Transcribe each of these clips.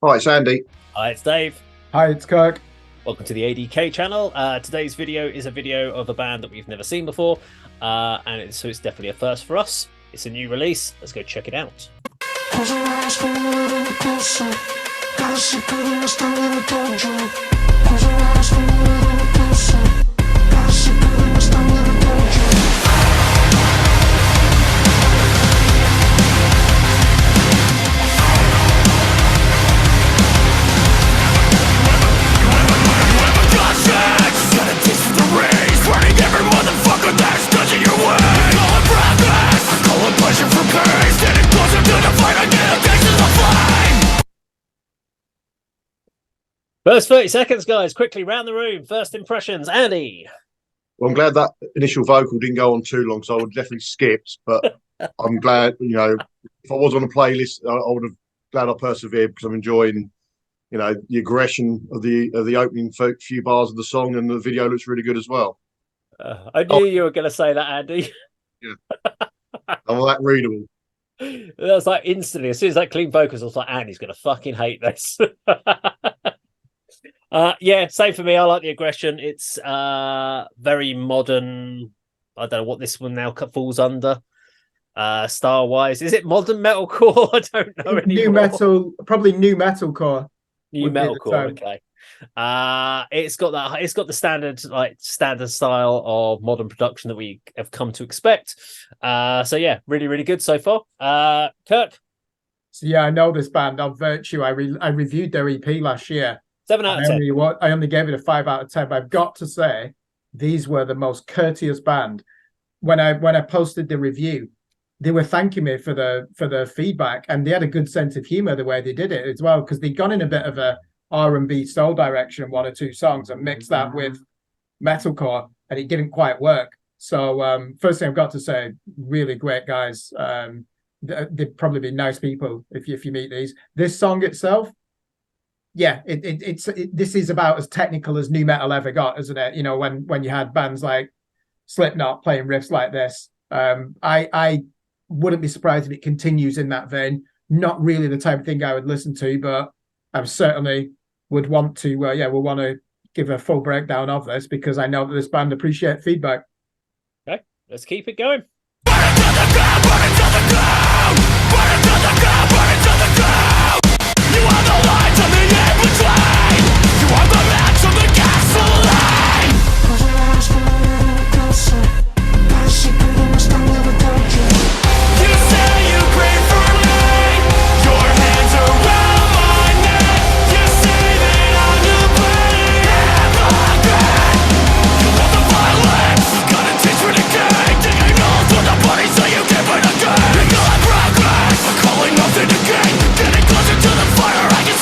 Hi, it's Andy. Hi, it's Dave. Hi, it's Kirk. Welcome to the A.D.K channel. Today's video is a video of a band that we've never seen before, so it's definitely a first for us. It's a new release. Let's go check it out. First 30 seconds, guys. Quickly round the room. First impressions. Andy. Well, I'm glad that initial vocal didn't go on too long, so I would definitely skipped. But I'm glad, if I was on a playlist, I would have glad I persevered because I'm enjoying, the aggression of the opening few bars of the song, and the video looks really good as well. I knew you were going to say that, Andy. Yeah, I'm that readable. That was like instantly, as soon as that clean vocals, I was like, Andy's going to fucking hate this. Yeah, same for me. I like the aggression. It's very modern. I don't know what this one now falls under. Style wise, is it modern metalcore? I don't know anymore. New metal, probably new metalcore. New metalcore, okay. It's got the standard style of modern production that we have come to expect. So yeah, really, really good so far. Kirk. So yeah, I know this band on Virtue. I reviewed their EP last year. 7 out of 10. I only gave it a 5 out of 10, but I've got to say, these were the most courteous band. When I posted the review, they were thanking me for the feedback, and they had a good sense of humor the way they did it as well, because they'd gone in a bit of a R&B soul direction in 1 or 2 songs and mixed that with metalcore, and it didn't quite work. So first thing I've got to say, really great guys. They'd probably be nice people if you meet these. This song itself, yeah, this is about as technical as new metal ever got, isn't it? When you had bands like Slipknot playing riffs like this. I wouldn't be surprised if it continues in that vein. Not really the type of thing I would listen to, but I certainly would want to. We'll want to give a full breakdown of this because I know that this band appreciate feedback. Okay, let's keep it going. Getting closer to the fire, I can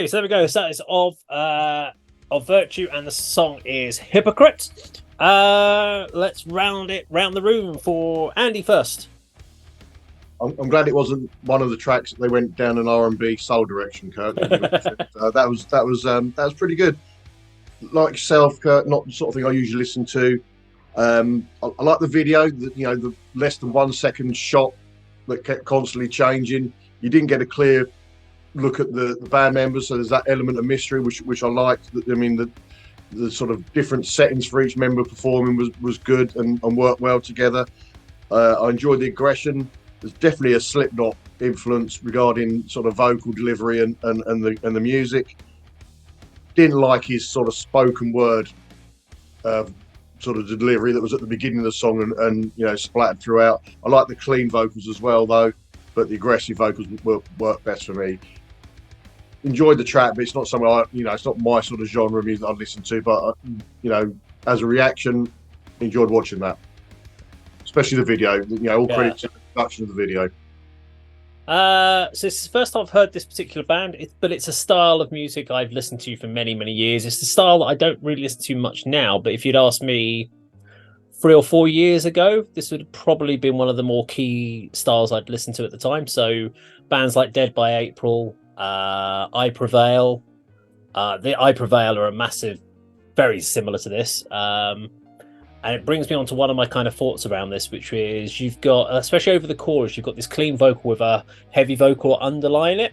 Okay, so there we go. So that is of Virtue, and the song is Hypocrite. Let's round the room for Andy first. I'm glad it wasn't one of the tracks that they went down an R&B soul direction, Kirk. That was pretty good. Like yourself, Kirk, not the sort of thing I usually listen to. I like the video, the less than 1 second shot that kept constantly changing. You didn't get a clear look at the band members, so there's that element of mystery which I liked. I mean, the sort of different settings for each member performing was good and worked well together. I enjoyed the aggression. There's definitely a Slipknot influence regarding sort of vocal delivery and the music. Didn't like his sort of spoken word sort of delivery that was at the beginning of the song and splattered throughout. I like the clean vocals as well, though, but the aggressive vocals work best for me. Enjoyed the track, but it's not something it's not my sort of genre of music I'd listen to. But as a reaction, enjoyed watching that, especially the video. All credit to the production of the video. So this is the first time I've heard this particular band, but it's a style of music I've listened to for many, many years. It's the style that I don't really listen to much now, but if you'd asked me 3 or 4 years ago, this would have probably been one of the more key styles I'd listened to at the time. So bands like Dead by April, I Prevail. The I Prevail are a massive, very similar to this. And it brings me on to one of my kind of thoughts around this, which is you've got, especially over the chorus, you've got this clean vocal with a heavy vocal underlying it.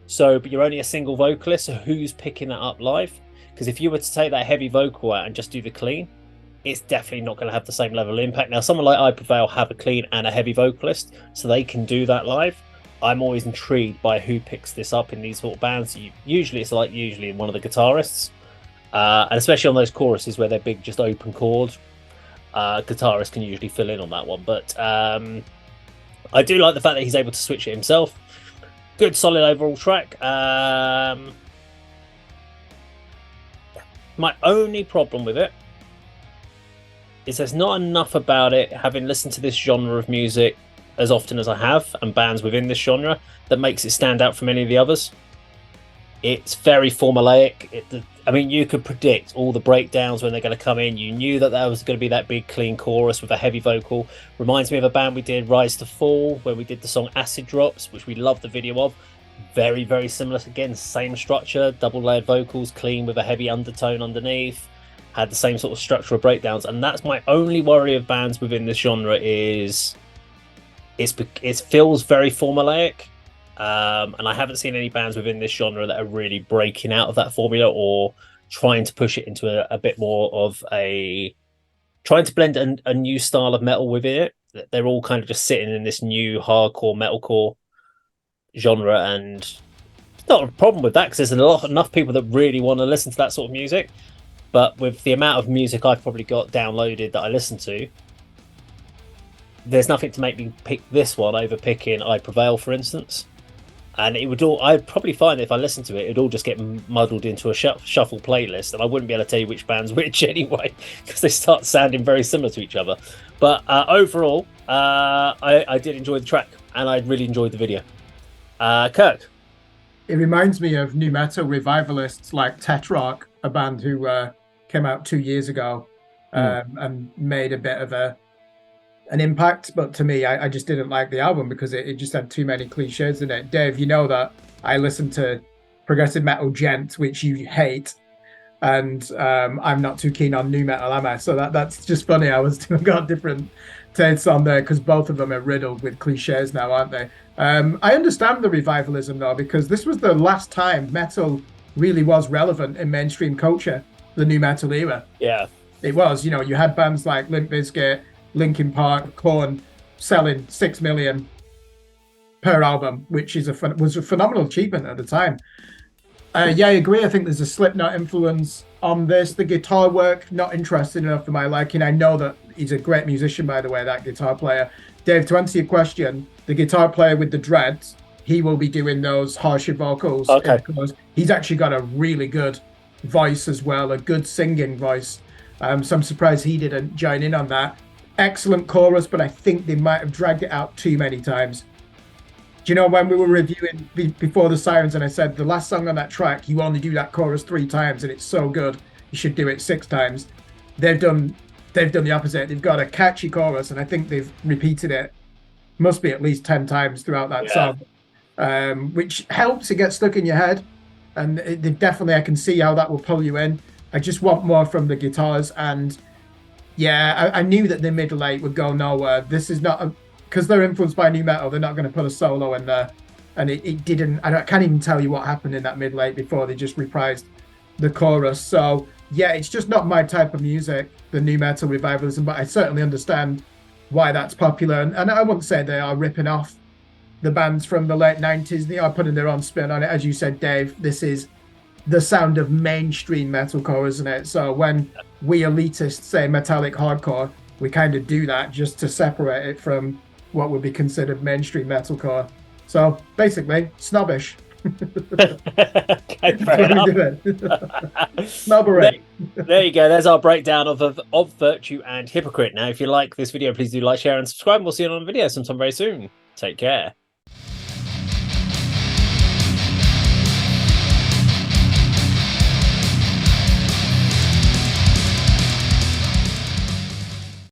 So, but you're only a single vocalist, so who's picking that up live? Because if you were to take that heavy vocal out and just do the clean, it's definitely not going to have the same level of impact. Now, someone like I Prevail have a clean and a heavy vocalist, so they can do that live. I'm always intrigued by who picks this up in these sort of bands. Usually one of the guitarists. And especially on those choruses where they're big, just open chord, guitarists can usually fill in on that one. But I do like the fact that he's able to switch it himself. Good, solid overall track. My only problem with it is there's not enough about it, having listened to this genre of music as often as I have, and bands within this genre, that makes it stand out from any of the others. It's very formulaic. You could predict all the breakdowns when they're going to come in. You knew that was going to be that big clean chorus with a heavy vocal. Reminds me of a band we did, Rise to Fall, where we did the song Acid Drops, which we loved the video of. Very, very similar. Again, same structure, double layered vocals, clean with a heavy undertone underneath. Had the same sort of structural breakdowns. And that's my only worry of bands within this genre is it feels very formulaic. And I haven't seen any bands within this genre that are really breaking out of that formula or trying to push it into a bit more of trying to blend a new style of metal within it. They're all kind of just sitting in this new hardcore metalcore genre, and it's not a problem with that because there's enough people that really want to listen to that sort of music. But with the amount of music I've probably got downloaded that I listen to, there's nothing to make me pick this one over picking I Prevail, for instance. And I'd probably find that if I listened to it, it'd all just get muddled into a shuffle playlist, and I wouldn't be able to tell you which band's which anyway, because they start sounding very similar to each other. But overall, I did enjoy the track, and I really enjoyed the video. Kirk? It reminds me of new metal revivalists like Tetrarch, a band who came out 2 years ago and made a bit of an impact, but to me, I just didn't like the album because it just had too many cliches in it. Dave, you know that I listen to progressive metal gent, which you hate, and I'm not too keen on new metal, am I? So that's just funny. I've got different tastes on there because both of them are riddled with cliches now, aren't they? I understand the revivalism though, because this was the last time metal really was relevant in mainstream culture, the new metal era. Yeah, it was. You had bands like Limp Bizkit, Linkin Park, Korn selling 6 million per album, which was a phenomenal achievement at the time. I agree. I think there's a Slipknot influence on this. The guitar work, not interested enough for my liking. I know that he's a great musician, by the way, that guitar player. Dave, to answer your question, the guitar player with the dreads, he will be doing those harsher vocals. Okay. Because he's actually got a really good voice as well, a good singing voice. So I'm surprised he didn't join in on that. Excellent chorus, but I think they might have dragged it out too many times. Do you know when we were reviewing before the Sirens, and I said the last song on that track, you only do that chorus 3 times, and it's so good, you should do it 6 times. They've done the opposite. They've got a catchy chorus, and I think they've repeated it, must be at least 10 times throughout that song, which helps it get stuck in your head. And they definitely, I can see how that will pull you in. I just want more from the guitars, and I knew that the middle 8 would go nowhere. This is not because they're influenced by new metal. They're not going to put a solo in there, and it didn't. I can't even tell you what happened in that middle 8 before they just reprised the chorus. So yeah, it's just not my type of music, the new metal revivalism. But I certainly understand why that's popular, and I wouldn't say they are ripping off the bands from the late 90s. They are putting their own spin on it. As you said, Dave, this is the sound of mainstream metalcore, isn't it? So when we elitists say metallic hardcore, we kind of do that just to separate it from what would be considered mainstream metalcore. So basically, snobbish. Okay, fair enough. Snobbery. There you go. There's our breakdown of Virtue and Hypocrite. Now, if you like this video, please do like, share, and subscribe. We'll see you on a video sometime very soon. Take care.